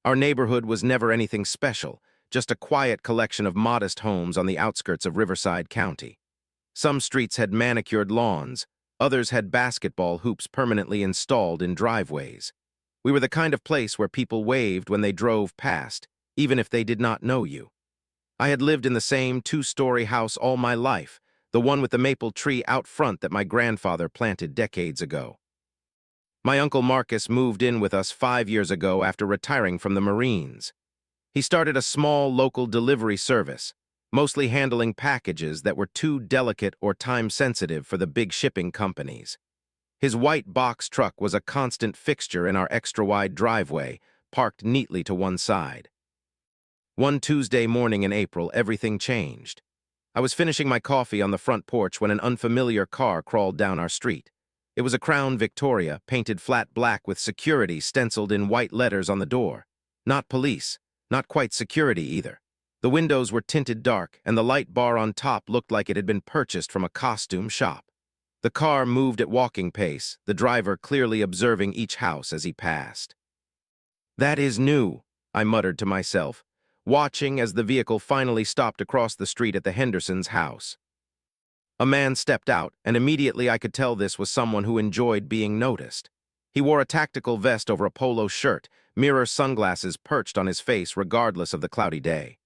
Our neighborhood was never anything special, just a quiet collection of modest homes on the outskirts of Riverside County. Some streets had manicured lawns, others had basketball hoops permanently installed in driveways. We were the kind of place where people waved when they drove past, even if they did not know you. I had lived in the same two-story house all my life, the one with the maple tree out front that my grandfather planted decades ago. My Uncle Marcus moved in with us 5 years ago after retiring from the Marines. He started a small local delivery service, mostly handling packages that were too delicate or time-sensitive for the big shipping companies. His white box truck was a constant fixture in our extra-wide driveway, parked neatly to one side. One Tuesday morning in April, everything changed. I was finishing my coffee on the front porch when an unfamiliar car crawled down our street. It was a Crown Victoria, painted flat black with security stenciled in white letters on the door. Not police, not quite security either. The windows were tinted dark, and the light bar on top looked like it had been purchased from a costume shop. The car moved at walking pace, the driver clearly observing each house as he passed. "That is new," I muttered to myself, watching as the vehicle finally stopped across the street at the Hendersons' house. A man stepped out, and immediately I could tell this was someone who enjoyed being noticed. He wore a tactical vest over a polo shirt, mirror sunglasses perched on his face regardless of the cloudy day.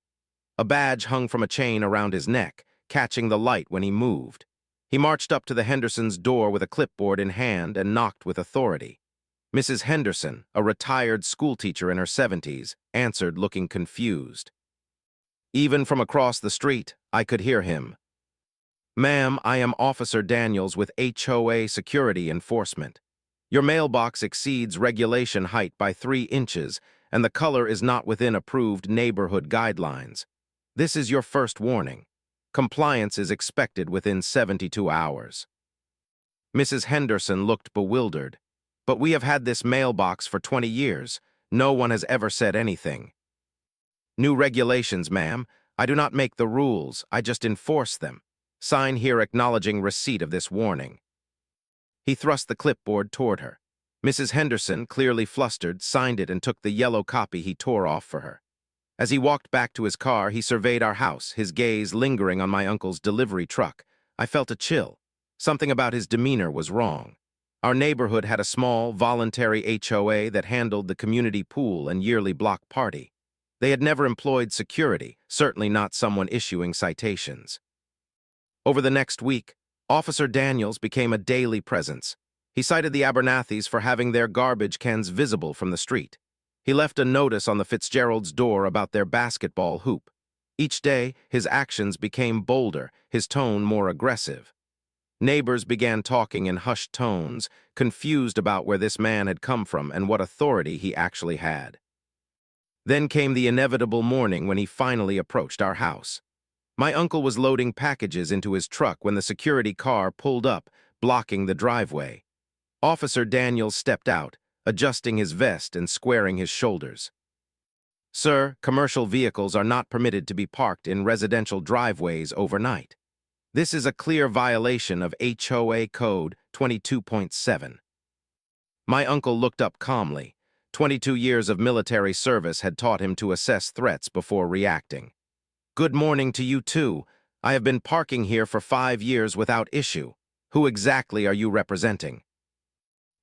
A badge hung from a chain around his neck, catching the light when he moved. He marched up to the Hendersons' door with a clipboard in hand and knocked with authority. Mrs. Henderson, a retired schoolteacher in her 70s, answered looking confused. Even from across the street, I could hear him. "Ma'am, I am Officer Daniels with HOA Security Enforcement. Your mailbox exceeds regulation height by 3 inches, and the color is not within approved neighborhood guidelines. This is your first warning. Compliance is expected within 72 hours. Mrs. Henderson looked bewildered. "But we have had this mailbox for 20 years. No one has ever said anything." "New regulations, ma'am. I do not make the rules, I just enforce them. Sign here acknowledging receipt of this warning." He thrust the clipboard toward her. Mrs. Henderson, clearly flustered, signed it and took the yellow copy he tore off for her. As he walked back to his car, he surveyed our house, his gaze lingering on my uncle's delivery truck. I felt a chill. Something about his demeanor was wrong. Our neighborhood had a small, voluntary HOA that handled the community pool and yearly block party. They had never employed security, certainly not someone issuing citations. Over the next week, Officer Daniels became a daily presence. He cited the Abernathys for having their garbage cans visible from the street. He left a notice on the Fitzgeralds' door about their basketball hoop. Each day, his actions became bolder, his tone more aggressive. Neighbors began talking in hushed tones, confused about where this man had come from and what authority he actually had. Then came the inevitable morning when he finally approached our house. My uncle was loading packages into his truck when the security car pulled up, blocking the driveway. Officer Daniels stepped out, adjusting his vest and squaring his shoulders. "Sir, commercial vehicles are not permitted to be parked in residential driveways overnight. This is a clear violation of HOA Code 22.7. My uncle looked up calmly. 22 years of military service had taught him to assess threats before reacting. "Good morning to you too. I have been parking here for 5 years without issue. Who exactly are you representing?"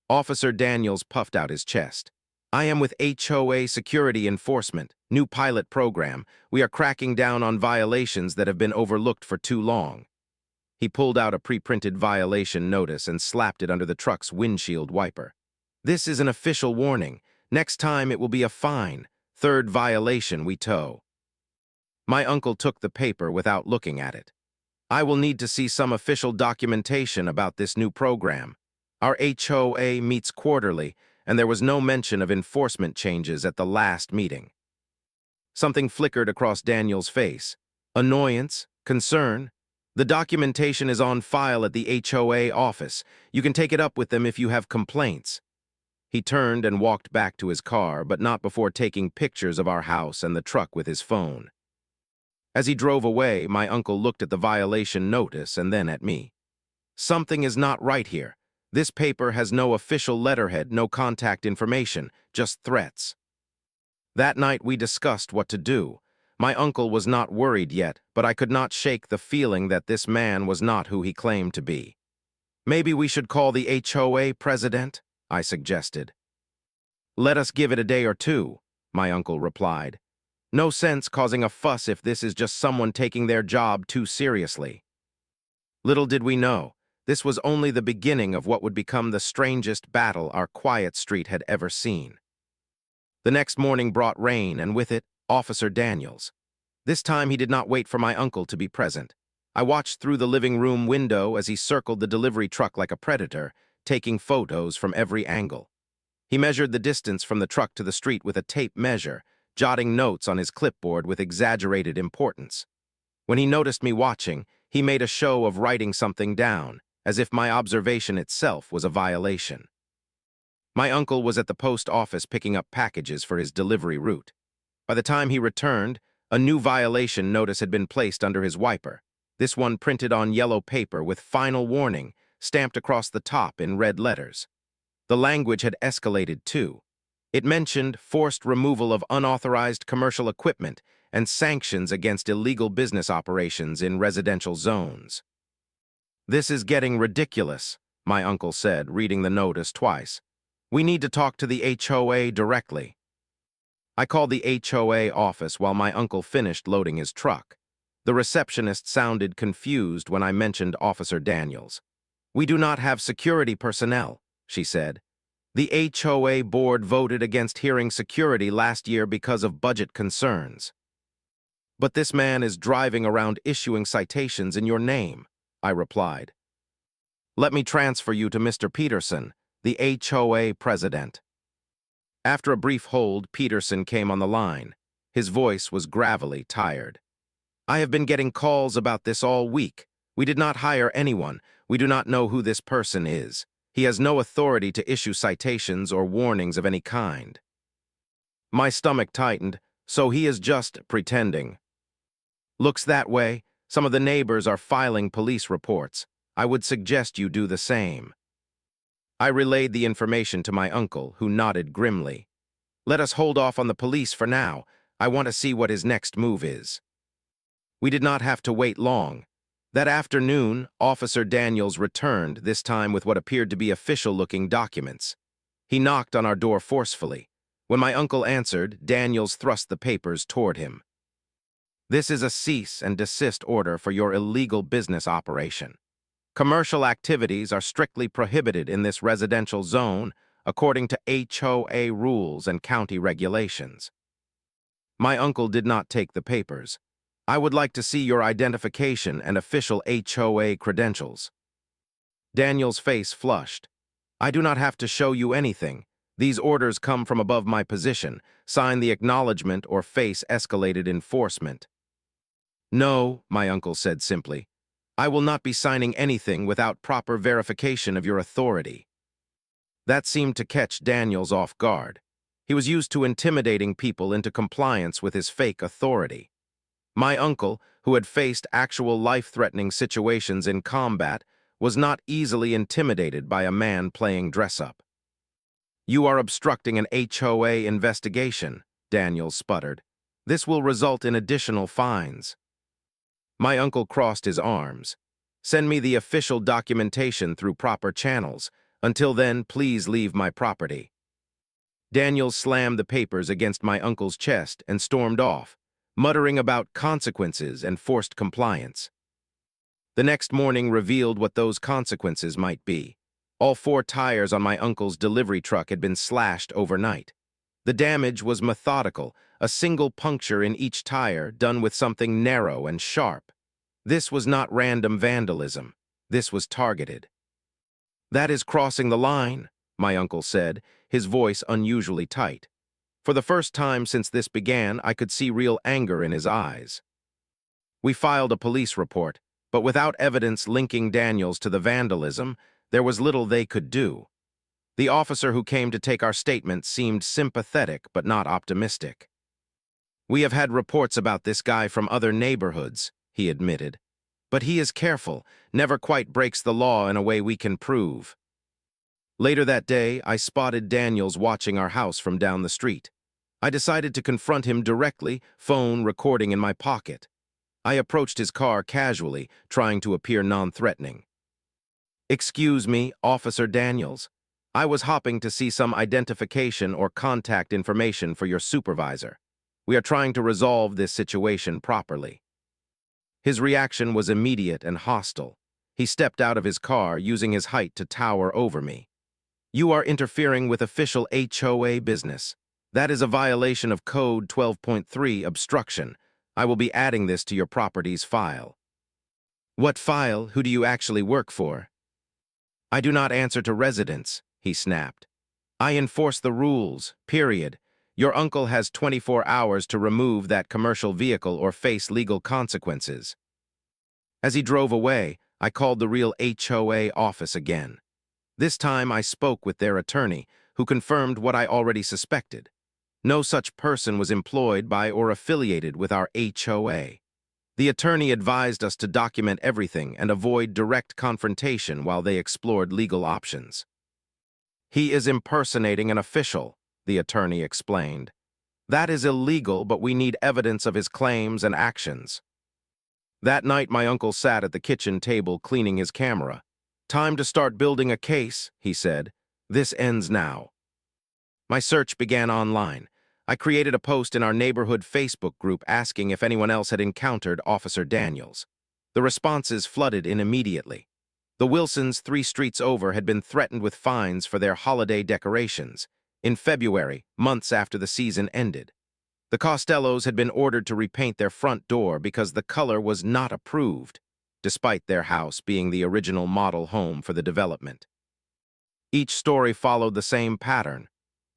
Officer Daniels puffed out his chest. "I am with HOA Security Enforcement, new pilot program. We are cracking down on violations that have been overlooked for too long." He pulled out a pre-printed violation notice and slapped it under the truck's windshield wiper. "This is an official warning. Next time it will be a fine. 3rd violation we tow." My uncle took the paper without looking at it. "I will need to see some official documentation about this new program. Our HOA meets quarterly, and there was no mention of enforcement changes at the last meeting." Something flickered across Daniel's face. Annoyance? Concern? "The documentation is on file at the HOA office. You can take it up with them if you have complaints." He turned and walked back to his car, but not before taking pictures of our house and the truck with his phone. As he drove away, my uncle looked at the violation notice and then at me. "Something is not right here. This paper has no official letterhead, no contact information, just threats." That night we discussed what to do. My uncle was not worried yet, but I could not shake the feeling that this man was not who he claimed to be. Maybe we should call the HOA president, I suggested. Let us give it a day or two, my uncle replied. No sense causing a fuss if this is just someone taking their job too seriously. Little did we know, this was only the beginning of what would become the strangest battle our quiet street had ever seen. The next morning brought rain, and with it, Officer Daniels. This time he did not wait for my uncle to be present. I watched through the living room window as he circled the delivery truck like a predator, taking photos from every angle. He measured the distance from the truck to the street with a tape measure, jotting notes on his clipboard with exaggerated importance. When he noticed me watching, he made a show of writing something down, as if my observation itself was a violation. My uncle was at the post office picking up packages for his delivery route. By the time he returned, a new violation notice had been placed under his wiper, this one printed on yellow paper with final warning stamped across the top in red letters. The language had escalated too. It mentioned forced removal of unauthorized commercial equipment and sanctions against illegal business operations in residential zones. This is getting ridiculous, my uncle said, reading the notice twice. We need to talk to the HOA directly. I called the HOA office while my uncle finished loading his truck. The receptionist sounded confused when I mentioned Officer Daniels. We do not have security personnel, she said. The HOA board voted against hearing security last year because of budget concerns. But this man is driving around issuing citations in your name, I replied. Let me transfer you to Mr. Peterson, the HOA president. After a brief hold, Peterson came on the line. His voice was gravelly tired. I have been getting calls about this all week. We did not hire anyone. We do not know who this person is. He has no authority to issue citations or warnings of any kind. My stomach tightened, so he is just pretending. Looks that way. Some of the neighbors are filing police reports. I would suggest you do the same. I relayed the information to my uncle, who nodded grimly. Let us hold off on the police for now. I want to see what his next move is. We did not have to wait long. That afternoon, Officer Daniels returned, this time with what appeared to be official-looking documents. He knocked on our door forcefully. When my uncle answered, Daniels thrust the papers toward him. This is a cease and desist order for your illegal business operation. Commercial activities are strictly prohibited in this residential zone according to HOA rules and county regulations. My uncle did not take the papers. I would like to see your identification and official HOA credentials. Daniel's face flushed. I do not have to show you anything. These orders come from above my position. Sign the acknowledgement or face escalated enforcement. No, my uncle said simply. I will not be signing anything without proper verification of your authority. That seemed to catch Daniels off guard. He was used to intimidating people into compliance with his fake authority. My uncle, who had faced actual life-threatening situations in combat, was not easily intimidated by a man playing dress-up. You are obstructing an HOA investigation, Daniels sputtered. This will result in additional fines. My uncle crossed his arms. Send me the official documentation through proper channels. Until then, please leave my property. Daniels slammed the papers against my uncle's chest and stormed off, muttering about consequences and forced compliance. The next morning revealed what those consequences might be. All 4 tires on my uncle's delivery truck had been slashed overnight. The damage was methodical, a single puncture in each tire done with something narrow and sharp. This was not random vandalism. This was targeted. That is crossing the line, my uncle said, his voice unusually tight. For the first time since this began, I could see real anger in his eyes. We filed a police report, but without evidence linking Daniels to the vandalism, there was little they could do. The officer who came to take our statement seemed sympathetic but not optimistic. We have had reports about this guy from other neighborhoods, he admitted. But he is careful, never quite breaks the law in a way we can prove. Later that day, I spotted Daniels watching our house from down the street. I decided to confront him directly, phone recording in my pocket. I approached his car casually, trying to appear non-threatening. "Excuse me, Officer Daniels. I was hopping to see some identification or contact information for your supervisor. We are trying to resolve this situation properly." His reaction was immediate and hostile. He stepped out of his car, using his height to tower over me. "You are interfering with official HOA business. That is a violation of Code 12.3, obstruction. I will be adding this to your property's file." "What file? Who do you actually work for?" "I do not answer to residents," he snapped. "I enforce the rules, period. Your uncle has 24 hours to remove that commercial vehicle or face legal consequences." As he drove away, I called the real HOA office again. This time I spoke with their attorney, who confirmed what I already suspected. No such person was employed by or affiliated with our HOA. The attorney advised us to document everything and avoid direct confrontation while they explored legal options. "He is impersonating an official," the attorney explained. "That is illegal, but we need evidence of his claims and actions." That night, my uncle sat at the kitchen table cleaning his camera. "Time to start building a case," he said. "This ends now." My search began online. I created a post in our neighborhood Facebook group asking if anyone else had encountered Officer Daniels. The responses flooded in immediately. The Wilsons 3 streets over had been threatened with fines for their holiday decorations. In February, months after the season ended. The Costellos had been ordered to repaint their front door because the color was not approved, despite their house being the original model home for the development. Each story followed the same pattern: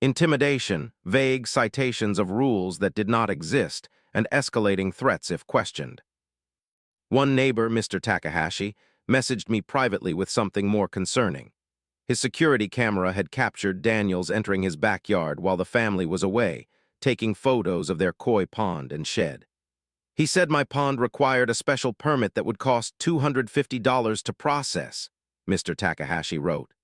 intimidation, vague citations of rules that did not exist, and escalating threats if questioned. One neighbor, Mr. Takahashi, messaged me privately with something more concerning. His security camera had captured Daniels entering his backyard while the family was away, taking photos of their koi pond and shed. He said my pond required a special permit that would cost $250 to process, Mr. Takahashi wrote.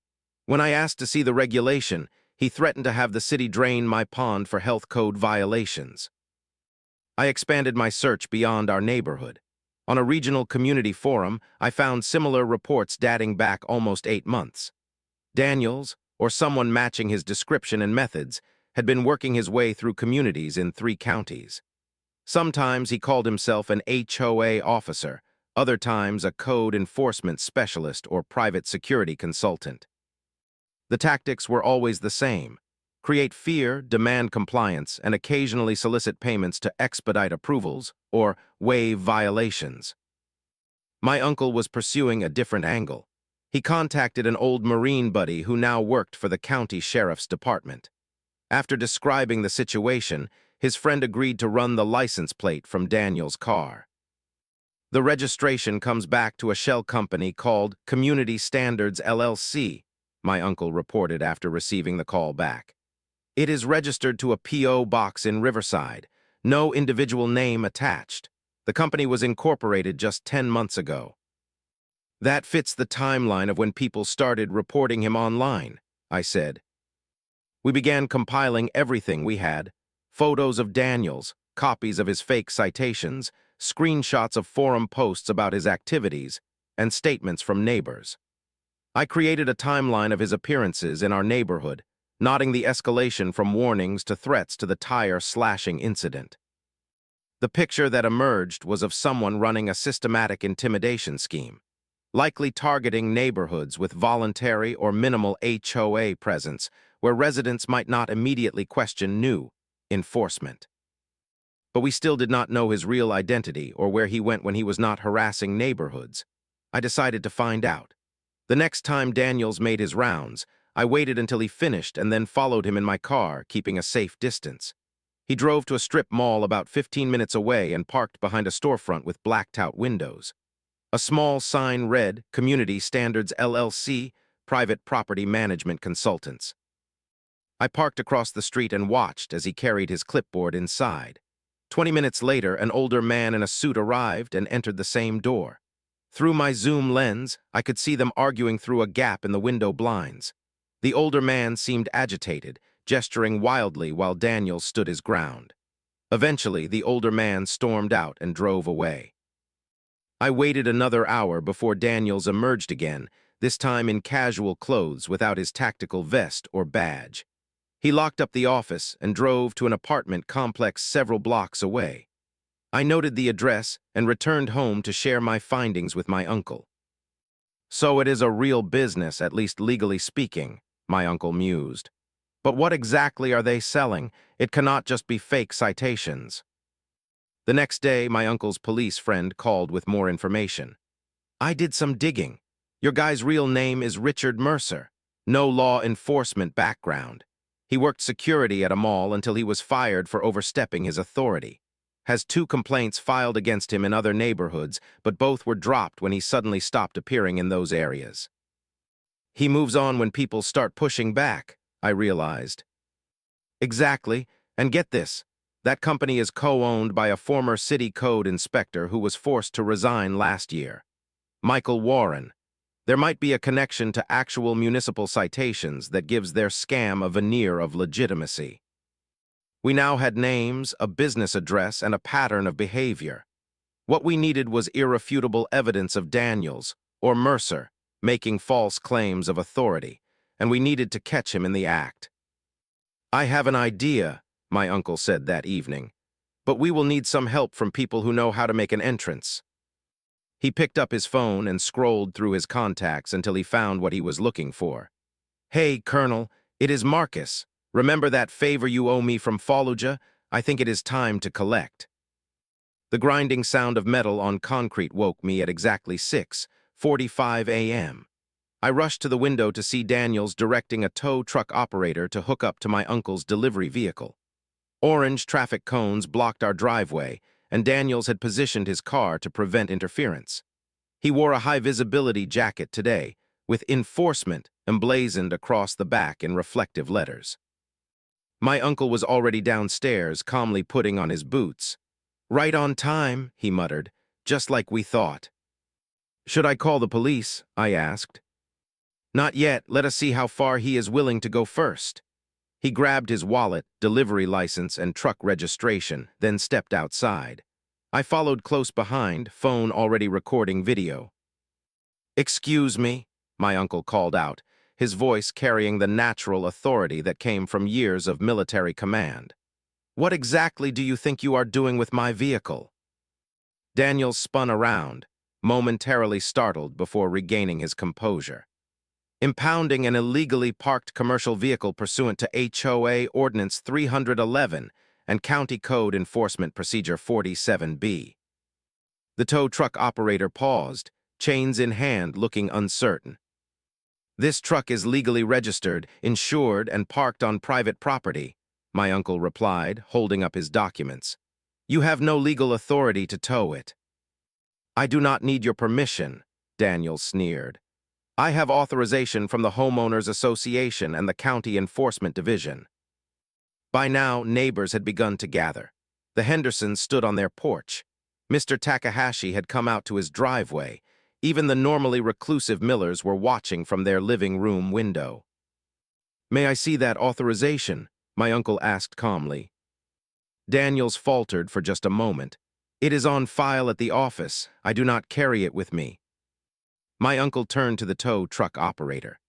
When I asked to see the regulation, he threatened to have the city drain my pond for health code violations. I expanded my search beyond our neighborhood. On a regional community forum, I found similar reports dating back almost 8 months. Daniels, or someone matching his description and methods, had been working his way through communities in 3 counties. Sometimes he called himself an HOA officer, other times a code enforcement specialist or private security consultant. The tactics were always the same: create fear, demand compliance, and occasionally solicit payments to expedite approvals or waive violations. My uncle was pursuing a different angle. He contacted an old Marine buddy who now worked for the county sheriff's department. After describing the situation, his friend agreed to run the license plate from Daniel's car. "The registration comes back to a shell company called Community Standards LLC," my uncle reported after receiving the call back. "It is registered to a P.O. box in Riverside, no individual name attached. The company was incorporated just 10 months ago." "That fits the timeline of when people started reporting him online," I said. We began compiling everything we had: photos of Daniels, copies of his fake citations, screenshots of forum posts about his activities, and statements from neighbors. I created a timeline of his appearances in our neighborhood, noting the escalation from warnings to threats to the tire slashing incident. The picture that emerged was of someone running a systematic intimidation scheme, likely targeting neighborhoods with voluntary or minimal HOA presence where residents might not immediately question new enforcement. But we still did not know his real identity or where he went when he was not harassing neighborhoods. I decided to find out. The next time Daniels made his rounds, I waited until he finished and then followed him in my car, keeping a safe distance. He drove to a strip mall about 15 minutes away and parked behind a storefront with blacked-out windows. A small sign read, "Community Standards LLC, Private Property Management Consultants." I parked across the street and watched as he carried his clipboard inside. 20 minutes later, an older man in a suit arrived and entered the same door. Through my zoom lens, I could see them arguing through a gap in the window blinds. The older man seemed agitated, gesturing wildly while Daniels stood his ground. Eventually, the older man stormed out and drove away. I waited another hour before Daniels emerged again, this time in casual clothes without his tactical vest or badge. He locked up the office and drove to an apartment complex several blocks away. I noted the address and returned home to share my findings with my uncle. So it is a real business, at least legally speaking, my uncle mused. But what exactly are they selling? It cannot just be fake citations. The next day, my uncle's police friend called with more information. I did some digging. Your guy's real name is Richard Mercer. No law enforcement background. He worked security at a mall until he was fired for overstepping his authority. Has 2 complaints filed against him in other neighborhoods, but both were dropped when he suddenly stopped appearing in those areas. He moves on when people start pushing back, I realized. Exactly, and get this. That company is co-owned by a former city code inspector who was forced to resign last year. Michael Warren. There might be a connection to actual municipal citations that gives their scam a veneer of legitimacy. We now had names, a business address, and a pattern of behavior. What we needed was irrefutable evidence of Daniels, or Mercer, making false claims of authority, and we needed to catch him in the act. I have an idea, my uncle said that evening, but we will need some help from people who know how to make an entrance. He picked up his phone and scrolled through his contacts until he found what he was looking for. Hey, Colonel, it is Marcus. Remember that favor you owe me from Fallujah? I think it is time to collect. The grinding sound of metal on concrete woke me at exactly 6:45 a.m. I rushed to the window to see Daniels directing a tow truck operator to hook up to my uncle's delivery vehicle. Orange traffic cones blocked our driveway, and Daniels had positioned his car to prevent interference. He wore a high-visibility jacket today, with enforcement emblazoned across the back in reflective letters. My uncle was already downstairs, calmly putting on his boots. Right on time, he muttered, just like we thought. Should I call the police? I asked. Not yet. Let us see how far he is willing to go first. He grabbed his wallet, delivery license, and truck registration, then stepped outside. I followed close behind, phone already recording video. Excuse me, my uncle called out, his voice carrying the natural authority that came from years of military command. What exactly do you think you are doing with my vehicle? Daniels spun around, momentarily startled before regaining his composure. Impounding an illegally parked commercial vehicle pursuant to HOA Ordinance 311 and County Code Enforcement Procedure 47B. The tow truck operator paused, chains in hand, looking uncertain. This truck is legally registered, insured, and parked on private property, my uncle replied, holding up his documents. You have no legal authority to tow it. I do not need your permission, Daniel sneered. I have authorization from the Homeowners Association and the County Enforcement Division. By now, neighbors had begun to gather. The Hendersons stood on their porch. Mr. Takahashi had come out to his driveway. Even the normally reclusive Millers were watching from their living room window. May I see that authorization? My uncle asked calmly. Daniels faltered for just a moment. It is on file at the office. I do not carry it with me. My uncle turned to the tow truck operator.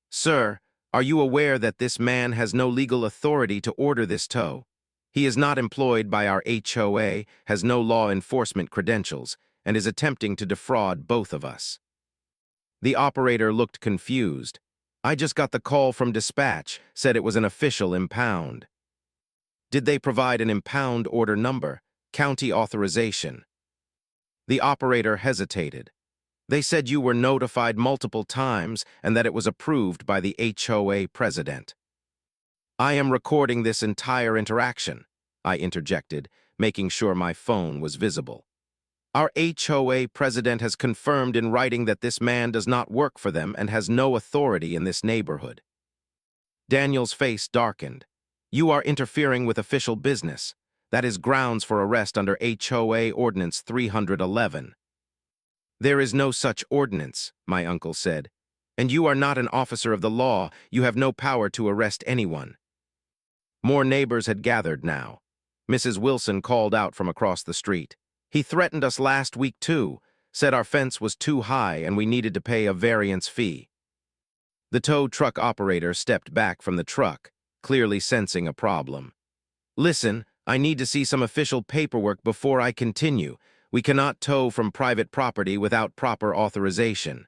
Sir, are you aware that this man has no legal authority to order this tow? He is not employed by our HOA, has no law enforcement credentials, and is attempting to defraud both of us. The operator looked confused. I just got the call from dispatch, said it was an official impound. Did they provide an impound order number, county authorization? The operator hesitated. They said you were notified multiple times and that it was approved by the HOA president. I am recording this entire interaction, I interjected, making sure my phone was visible. Our HOA president has confirmed in writing that this man does not work for them and has no authority in this neighborhood. Daniel's face darkened. You are interfering with official business. That is grounds for arrest under HOA Ordinance 311. There is no such ordinance, my uncle said. And you are not an officer of the law. You have no power to arrest anyone. More neighbors had gathered now. Mrs. Wilson called out from across the street. "He threatened us last week, too, said our fence was too high and we needed to pay a variance fee." The tow truck operator stepped back from the truck, clearly sensing a problem. "Listen, I need to see some official paperwork before I continue. We cannot tow from private property without proper authorization."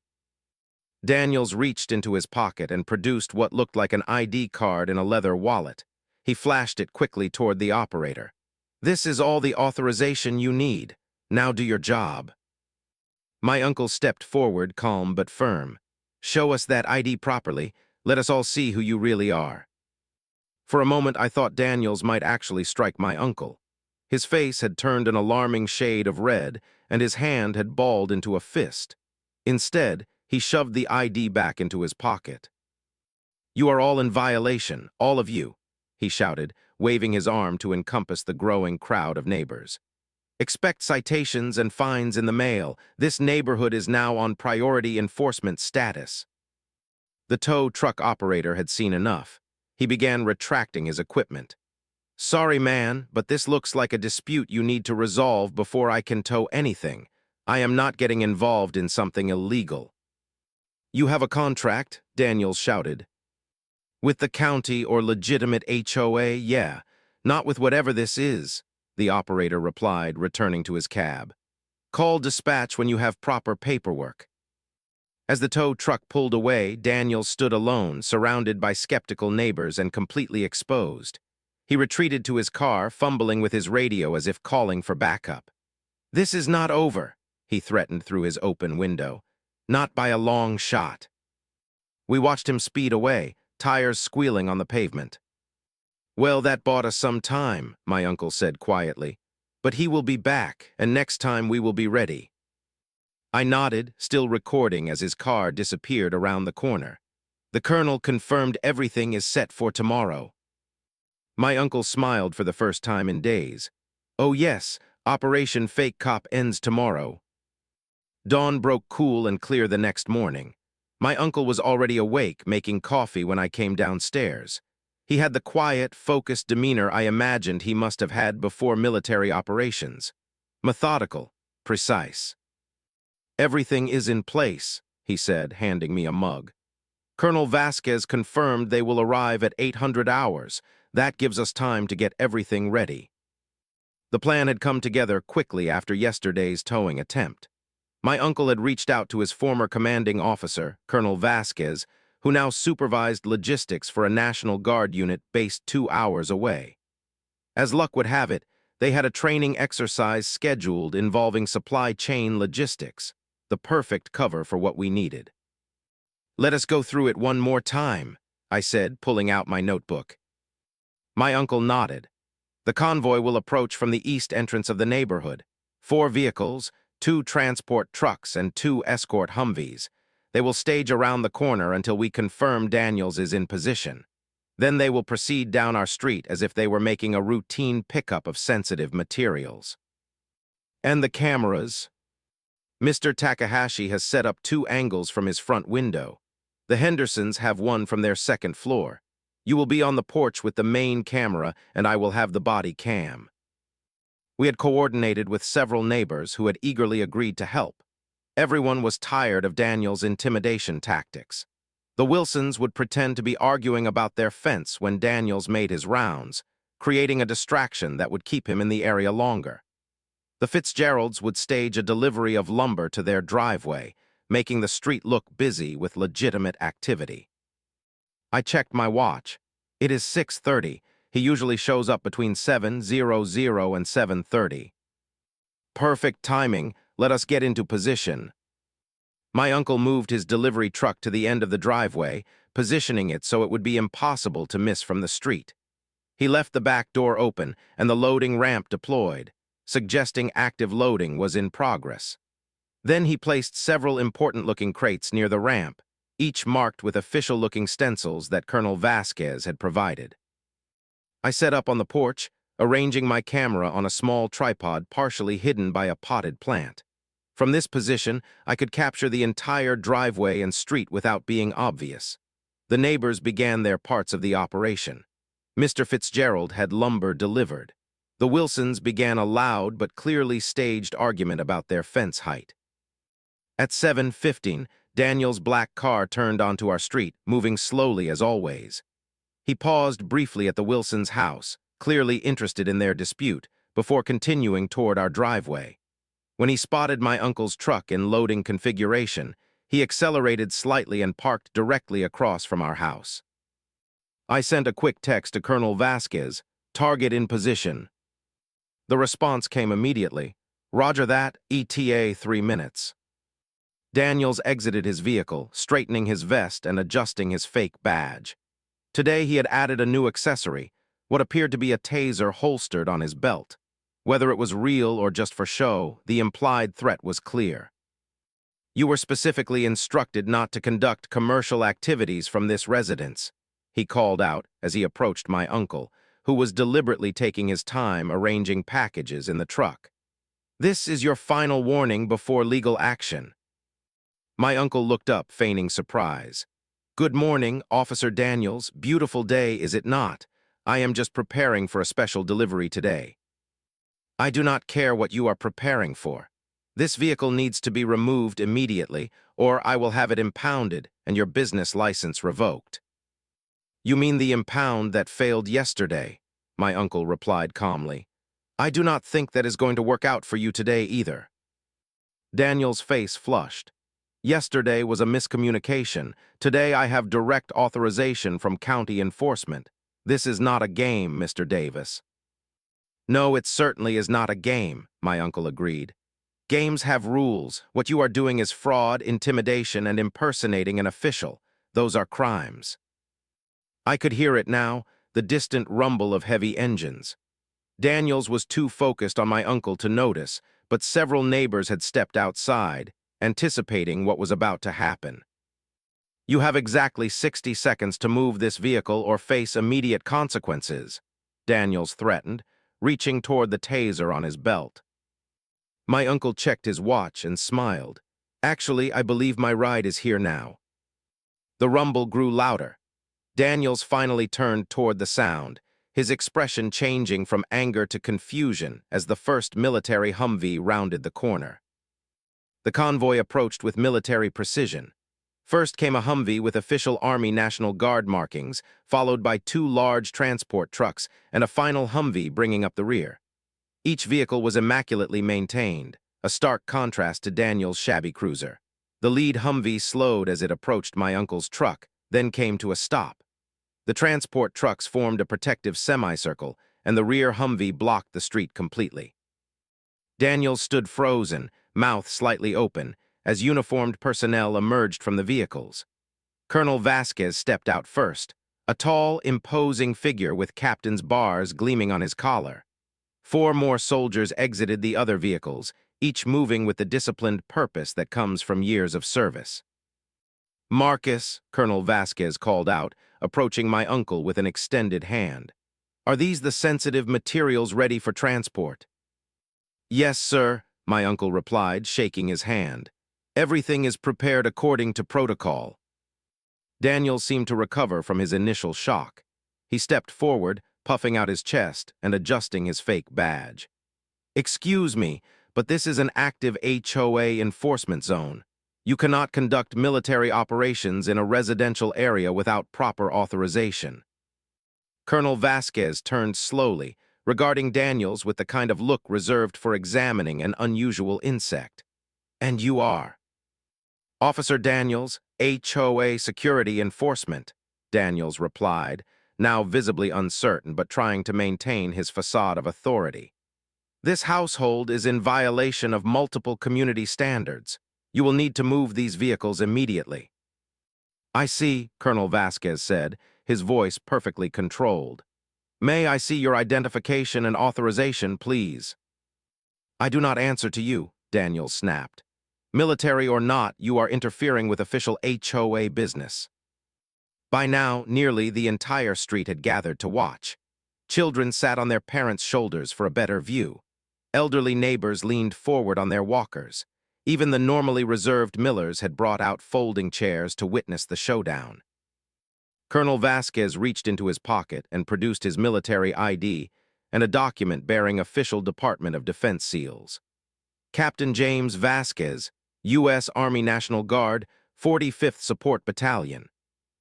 Daniels reached into his pocket and produced what looked like an ID card in a leather wallet. He flashed it quickly toward the operator. "This is all the authorization you need. Now do your job." My uncle stepped forward, calm but firm. "Show us that ID properly. Let us all see who you really are." For a moment, I thought Daniels might actually strike my uncle. His face had turned an alarming shade of red, and his hand had balled into a fist. Instead, he shoved the ID back into his pocket. "You are all in violation, all of you," he shouted, waving his arm to encompass the growing crowd of neighbors. "Expect citations and fines in the mail. This neighborhood is now on priority enforcement status." The tow truck operator had seen enough. He began retracting his equipment. "Sorry, man, but this looks like a dispute you need to resolve before I can tow anything. I am not getting involved in something illegal." "You have a contract?" Daniels shouted. "With the county or legitimate HOA, yeah. Not with whatever this is," the operator replied, returning to his cab. "Call dispatch when you have proper paperwork." As the tow truck pulled away, Daniels stood alone, surrounded by skeptical neighbors and completely exposed. He retreated to his car, fumbling with his radio as if calling for backup. "This is not over," he threatened through his open window. "Not by a long shot." We watched him speed away, tires squealing on the pavement. "Well, that bought us some time," my uncle said quietly. "But he will be back, and next time we will be ready." I nodded, still recording as his car disappeared around the corner. "The colonel confirmed everything is set for tomorrow." My uncle smiled for the first time in days. "Oh yes, Operation Fake Cop ends tomorrow." Dawn broke cool and clear the next morning. My uncle was already awake, making coffee when I came downstairs. He had the quiet, focused demeanor I imagined he must have had before military operations. Methodical, precise. "Everything is in place," he said, handing me a mug. "Colonel Vasquez confirmed they will arrive at 800 hours. That gives us time to get everything ready." The plan had come together quickly after yesterday's towing attempt. My uncle had reached out to his former commanding officer, Colonel Vasquez, who now supervised logistics for a National Guard unit based 2 hours away. As luck would have it, they had a training exercise scheduled involving supply chain logistics, the perfect cover for what we needed. "Let us go through it one more time," I said, pulling out my notebook. My uncle nodded. "The convoy will approach from the east entrance of the neighborhood. 4 vehicles, 2 transport trucks, and 2 escort Humvees. They will stage around the corner until we confirm Daniels is in position. Then they will proceed down our street as if they were making a routine pickup of sensitive materials." "And the cameras?" "Mr. Takahashi has set up 2 angles from his front window. The Hendersons have one from their second floor. You will be on the porch with the main camera, and I will have the body cam." We had coordinated with several neighbors who had eagerly agreed to help. Everyone was tired of Daniel's intimidation tactics. The Wilsons would pretend to be arguing about their fence when Daniels made his rounds, creating a distraction that would keep him in the area longer. The Fitzgeralds would stage a delivery of lumber to their driveway, making the street look busy with legitimate activity. I checked my watch. It is 6:30. He usually shows up between 7:00 and 7:30. "Perfect timing. Let us get into position." My uncle moved his delivery truck to the end of the driveway, positioning it so it would be impossible to miss from the street. He left the back door open and the loading ramp deployed, suggesting active loading was in progress. Then he placed several important-looking crates near the ramp, each marked with official-looking stencils that Colonel Vasquez had provided. I set up on the porch, arranging my camera on a small tripod partially hidden by a potted plant. From this position, I could capture the entire driveway and street without being obvious. The neighbors began their parts of the operation. Mr. Fitzgerald had lumber delivered. The Wilsons began a loud but clearly staged argument about their fence height. At 7:15, Daniel's black car turned onto our street, moving slowly as always. He paused briefly at the Wilsons' house, clearly interested in their dispute, before continuing toward our driveway. When he spotted my uncle's truck in loading configuration, he accelerated slightly and parked directly across from our house. I sent a quick text to Colonel Vasquez, "Target in position." The response came immediately, "Roger that, ETA 3 minutes." Daniels exited his vehicle, straightening his vest and adjusting his fake badge. Today he had added a new accessory, what appeared to be a taser holstered on his belt. Whether it was real or just for show, the implied threat was clear. "You were specifically instructed not to conduct commercial activities from this residence," he called out as he approached my uncle, who was deliberately taking his time arranging packages in the truck. "This is your final warning before legal action." My uncle looked up, feigning surprise. "Good morning, Officer Daniels. Beautiful day, is it not? I am just preparing for a special delivery today." "I do not care what you are preparing for. This vehicle needs to be removed immediately, or I will have it impounded and your business license revoked." "You mean the impound that failed yesterday?" my uncle replied calmly. "I do not think that is going to work out for you today either." Daniel's face flushed. "Yesterday was a miscommunication. Today I have direct authorization from county enforcement. This is not a game, Mr. Davis." "No, it certainly is not a game," my uncle agreed. "Games have rules. What you are doing is fraud, intimidation, and impersonating an official. Those are crimes." I could hear it now, the distant rumble of heavy engines. Daniels was too focused on my uncle to notice, but several neighbors had stepped outside, anticipating what was about to happen. "You have exactly 60 seconds to move this vehicle or face immediate consequences," Daniels threatened, reaching toward the taser on his belt. My uncle checked his watch and smiled. "Actually, I believe my ride is here now." The rumble grew louder. Daniels finally turned toward the sound, his expression changing from anger to confusion as the first military Humvee rounded the corner. The convoy approached with military precision. First came a Humvee with official Army National Guard markings, followed by 2 large transport trucks and a final Humvee bringing up the rear. Each vehicle was immaculately maintained, a stark contrast to Daniel's shabby cruiser. The lead Humvee slowed as it approached my uncle's truck, then came to a stop. The transport trucks formed a protective semicircle, and the rear Humvee blocked the street completely. Daniel stood frozen, mouth slightly open, as uniformed personnel emerged from the vehicles. Colonel Vasquez stepped out first, a tall, imposing figure with captain's bars gleaming on his collar. 4 more soldiers exited the other vehicles, each moving with the disciplined purpose that comes from years of service. "Marcus," Colonel Vasquez called out, approaching my uncle with an extended hand. "Are these the sensitive materials ready for transport?" "Yes, sir," my uncle replied, shaking his hand. "Everything is prepared according to protocol." Daniel seemed to recover from his initial shock. He stepped forward, puffing out his chest and adjusting his fake badge. "Excuse me, but this is an active HOA enforcement zone. You cannot conduct military operations in a residential area without proper authorization." Colonel Vasquez turned slowly, regarding Daniels with the kind of look reserved for examining an unusual insect. "And you are?" "Officer Daniels, HOA Security Enforcement," Daniels replied, now visibly uncertain but trying to maintain his facade of authority. "This household is in violation of multiple community standards. You will need to move these vehicles immediately." "I see," Colonel Vasquez said, his voice perfectly controlled. "May I see your identification and authorization, please?" "I do not answer to you," Daniels snapped. "Military or not, you are interfering with official HOA business." By now, nearly the entire street had gathered to watch. Children sat on their parents' shoulders for a better view. Elderly neighbors leaned forward on their walkers. Even the normally reserved Millers had brought out folding chairs to witness the showdown. Colonel Vasquez reached into his pocket and produced his military ID and a document bearing official Department of Defense seals. Captain James Vasquez, U.S. Army National Guard, 45th Support Battalion.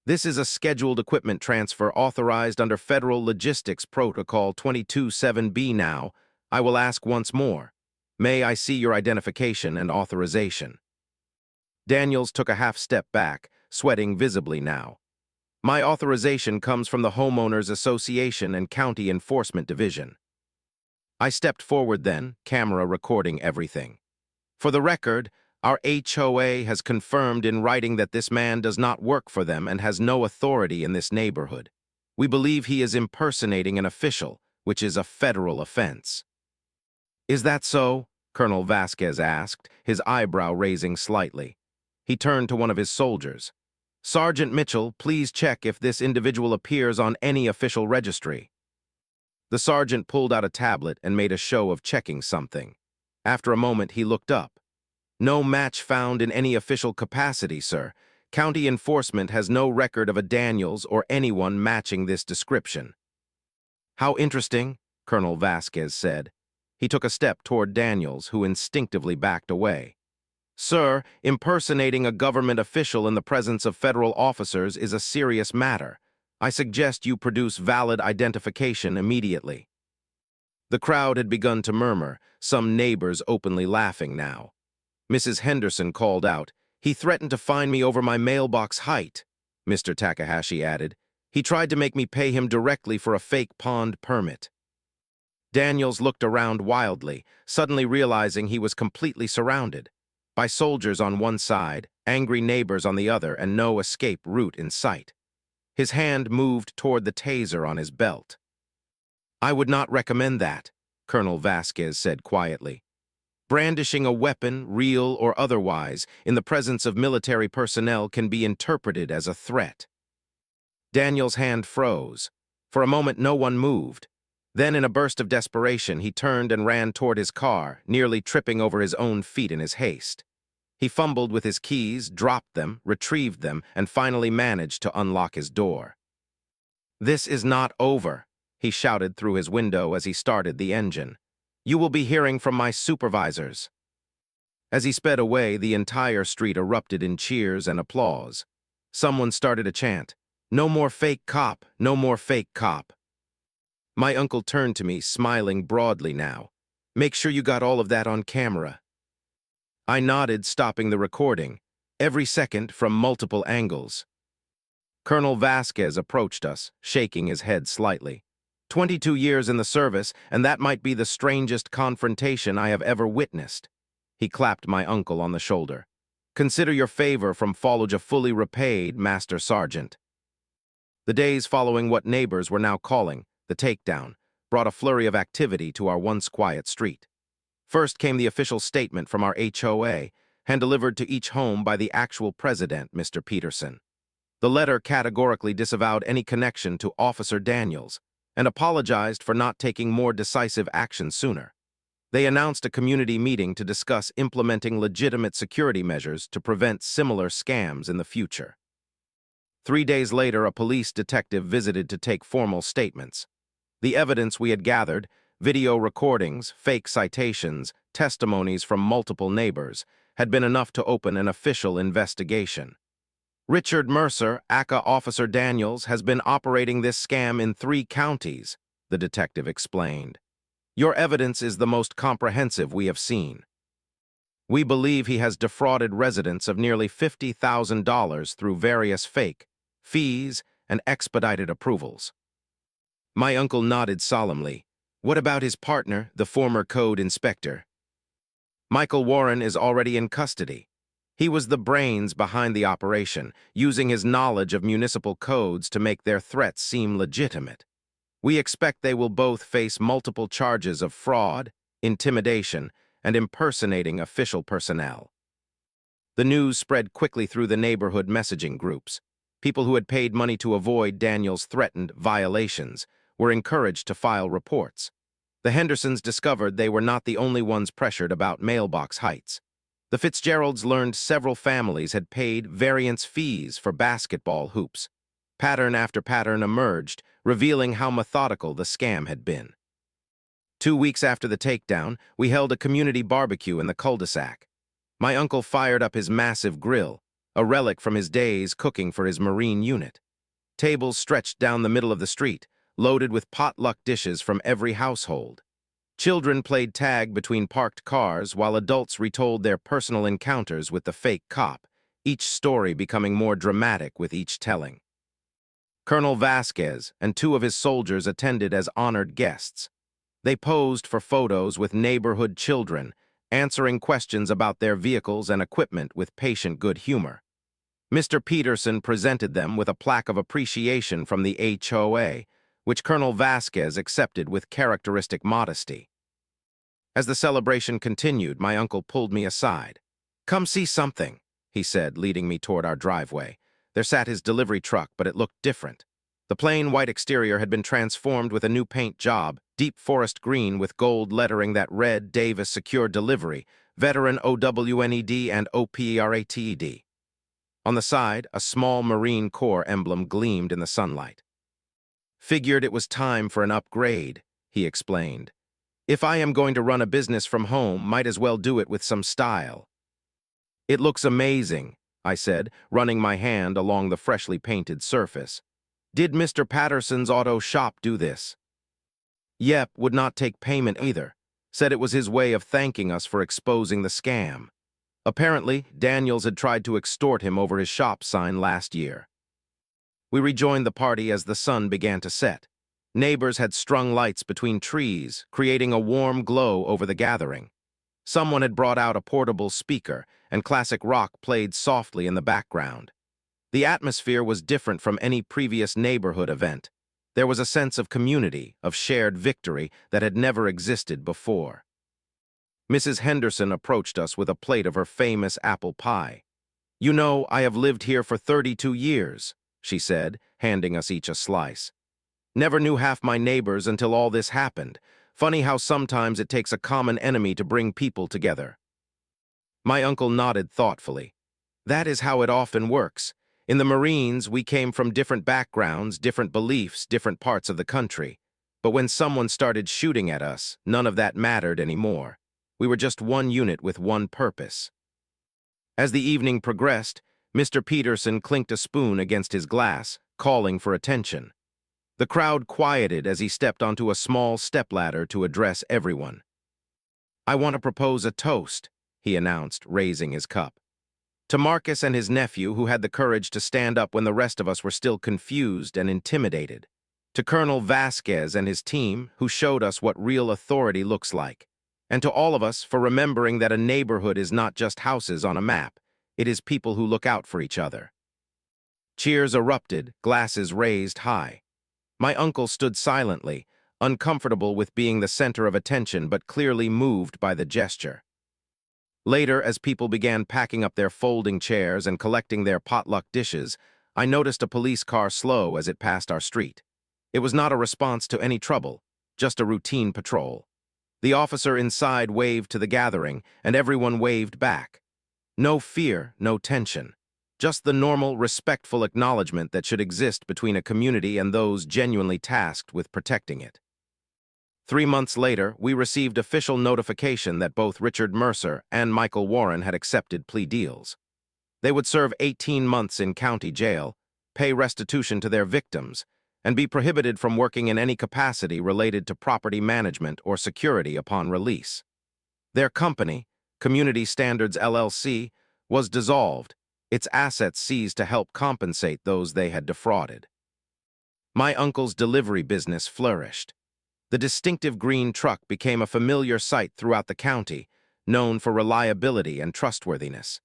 This is a scheduled equipment transfer authorized under Federal Logistics Protocol 227B now. I will ask once more. May I see your identification and authorization? Daniels took a half step back, sweating visibly now. My authorization comes from the Homeowners Association and County Enforcement Division. I stepped forward then, camera recording everything. For the record, our HOA has confirmed in writing that this man does not work for them and has no authority in this neighborhood. We believe he is impersonating an official, which is a federal offense. Is that so? Colonel Vasquez asked, his eyebrow raising slightly. He turned to one of his soldiers. Sergeant Mitchell, please check if this individual appears on any official registry. The sergeant pulled out a tablet and made a show of checking something. After a moment, he looked up. No match found in any official capacity, sir. County enforcement has no record of a Daniels or anyone matching this description. How interesting, Colonel Vasquez said. He took a step toward Daniels, who instinctively backed away. Sir, impersonating a government official in the presence of federal officers is a serious matter. I suggest you produce valid identification immediately. The crowd had begun to murmur, some neighbors openly laughing now. Mrs. Henderson called out, "He threatened to fine me over my mailbox height," Mr. Takahashi added. "He tried to make me pay him directly for a fake pond permit." Daniels looked around wildly, suddenly realizing he was completely surrounded. By soldiers on one side, angry neighbors on the other, and no escape route in sight. His hand moved toward the taser on his belt. "I would not recommend that," Colonel Vasquez said quietly. Brandishing a weapon, real or otherwise, in the presence of military personnel can be interpreted as a threat. Daniel's hand froze. For a moment, no one moved. Then, in a burst of desperation, he turned and ran toward his car, nearly tripping over his own feet in his haste. He fumbled with his keys, dropped them, retrieved them, and finally managed to unlock his door. "This is not over," he shouted through his window as he started the engine. "You will be hearing from my supervisors." As he sped away, the entire street erupted in cheers and applause. Someone started a chant, "No more fake cop, no more fake cop." My uncle turned to me, smiling broadly now. "Make sure you got all of that on camera." I nodded, stopping the recording, every second from multiple angles. Colonel Vasquez approached us, shaking his head slightly. 22 years in the service, and that might be the strangest confrontation I have ever witnessed. He clapped my uncle on the shoulder. "Consider your favor from Fallujah fully repaid, Master Sergeant." The days following what neighbors were now calling the takedown brought a flurry of activity to our once quiet street. First came the official statement from our HOA, hand-delivered to each home by the actual president, Mr. Peterson. The letter categorically disavowed any connection to Officer Daniels and apologized for not taking more decisive action sooner. They announced a community meeting to discuss implementing legitimate security measures to prevent similar scams in the future. 3 days later, a police detective visited to take formal statements. The evidence we had gathered, video recordings, fake citations, testimonies from multiple neighbors, had been enough to open an official investigation. Richard Mercer, aka Officer Daniels, has been operating this scam in 3 counties, the detective explained. Your evidence is the most comprehensive we have seen. We believe he has defrauded residents of nearly $50,000 through various fake fees and expedited approvals. My uncle nodded solemnly. What about his partner, the former code inspector? Michael Warren is already in custody. He was the brains behind the operation, using his knowledge of municipal codes to make their threats seem legitimate. We expect they will both face multiple charges of fraud, intimidation, and impersonating official personnel. The news spread quickly through the neighborhood messaging groups. People who had paid money to avoid Daniels' threatened violations were encouraged to file reports. The Hendersons discovered they were not the only ones pressured about mailbox heights. The Fitzgeralds learned several families had paid variance fees for basketball hoops. Pattern after pattern emerged, revealing how methodical the scam had been. 2 weeks after the takedown, we held a community barbecue in the cul-de-sac. My uncle fired up his massive grill, a relic from his days cooking for his Marine unit. Tables stretched down the middle of the street, loaded with potluck dishes from every household. Children played tag between parked cars while adults retold their personal encounters with the fake cop, each story becoming more dramatic with each telling. Colonel Vasquez and 2 of his soldiers attended as honored guests. They posed for photos with neighborhood children, answering questions about their vehicles and equipment with patient good humor. Mr. Peterson presented them with a plaque of appreciation from the HOA, which Colonel Vasquez accepted with characteristic modesty. As the celebration continued, my uncle pulled me aside. "Come see something," he said, leading me toward our driveway. There sat his delivery truck, but it looked different. The plain white exterior had been transformed with a new paint job, deep forest green with gold lettering that read Davis Secure Delivery, Veteran OWNED and OPERATED. On the side, a small Marine Corps emblem gleamed in the sunlight. "Figured it was time for an upgrade," he explained. "If I am going to run a business from home, might as well do it with some style." "It looks amazing," I said, running my hand along the freshly painted surface. "Did Mr. Patterson's auto shop do this?" "Yep, would not take payment either. Said it was his way of thanking us for exposing the scam. Apparently, Daniels had tried to extort him over his shop sign last year." We rejoined the party as the sun began to set. Neighbors had strung lights between trees, creating a warm glow over the gathering. Someone had brought out a portable speaker, and classic rock played softly in the background. The atmosphere was different from any previous neighborhood event. There was a sense of community, of shared victory that had never existed before. Mrs. Henderson approached us with a plate of her famous apple pie. "You know, I have lived here for 32 years, she said, handing us each a slice. "Never knew half my neighbors until all this happened. Funny how sometimes it takes a common enemy to bring people together." My uncle nodded thoughtfully. "That is how it often works. In the Marines, we came from different backgrounds, different beliefs, different parts of the country. But when someone started shooting at us, none of that mattered anymore. We were just one unit with one purpose." As the evening progressed, Mr. Peterson clinked a spoon against his glass, calling for attention. The crowd quieted as he stepped onto a small stepladder to address everyone. "I want to propose a toast," he announced, raising his cup. "To Marcus and his nephew, who had the courage to stand up when the rest of us were still confused and intimidated. To Colonel Vasquez and his team, who showed us what real authority looks like. And to all of us for remembering that a neighborhood is not just houses on a map, it is people who look out for each other." Cheers erupted, glasses raised high. My uncle stood silently, uncomfortable with being the center of attention but clearly moved by the gesture. Later, as people began packing up their folding chairs and collecting their potluck dishes, I noticed a police car slow as it passed our street. It was not a response to any trouble, just a routine patrol. The officer inside waved to the gathering, and everyone waved back. No fear, no tension. Just the normal, respectful acknowledgement that should exist between a community and those genuinely tasked with protecting it. 3 months later, we received official notification that both Richard Mercer and Michael Warren had accepted plea deals. They would serve 18 months in county jail, pay restitution to their victims, and be prohibited from working in any capacity related to property management or security upon release. Their company, Community Standards LLC, was dissolved, its assets seized to help compensate those they had defrauded. My uncle's delivery business flourished. The distinctive green truck became a familiar sight throughout the county, known for reliability and trustworthiness.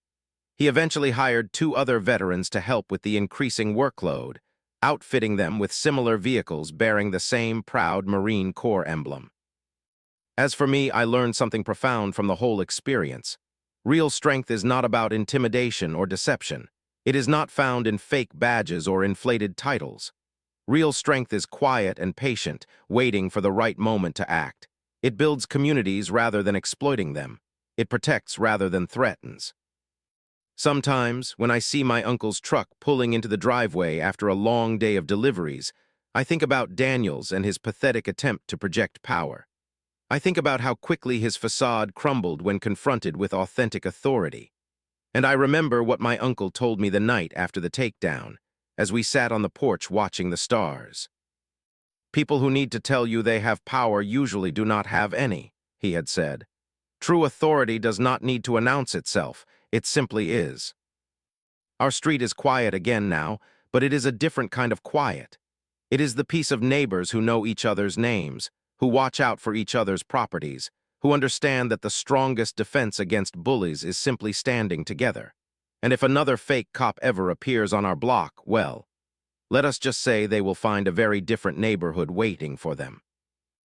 He eventually hired 2 other veterans to help with the increasing workload, outfitting them with similar vehicles bearing the same proud Marine Corps emblem. As for me, I learned something profound from the whole experience. Real strength is not about intimidation or deception. It is not found in fake badges or inflated titles. Real strength is quiet and patient, waiting for the right moment to act. It builds communities rather than exploiting them. It protects rather than threatens. Sometimes, when I see my uncle's truck pulling into the driveway after a long day of deliveries, I think about Daniel's and his pathetic attempt to project power. I think about how quickly his facade crumbled when confronted with authentic authority. And I remember what my uncle told me the night after the takedown, as we sat on the porch watching the stars. "People who need to tell you they have power usually do not have any," he had said. "True authority does not need to announce itself, it simply is." Our street is quiet again now, but it is a different kind of quiet. It is the peace of neighbors who know each other's names, who watch out for each other's properties, who understand that the strongest defense against bullies is simply standing together. And if another fake cop ever appears on our block, well, let us just say they will find a very different neighborhood waiting for them.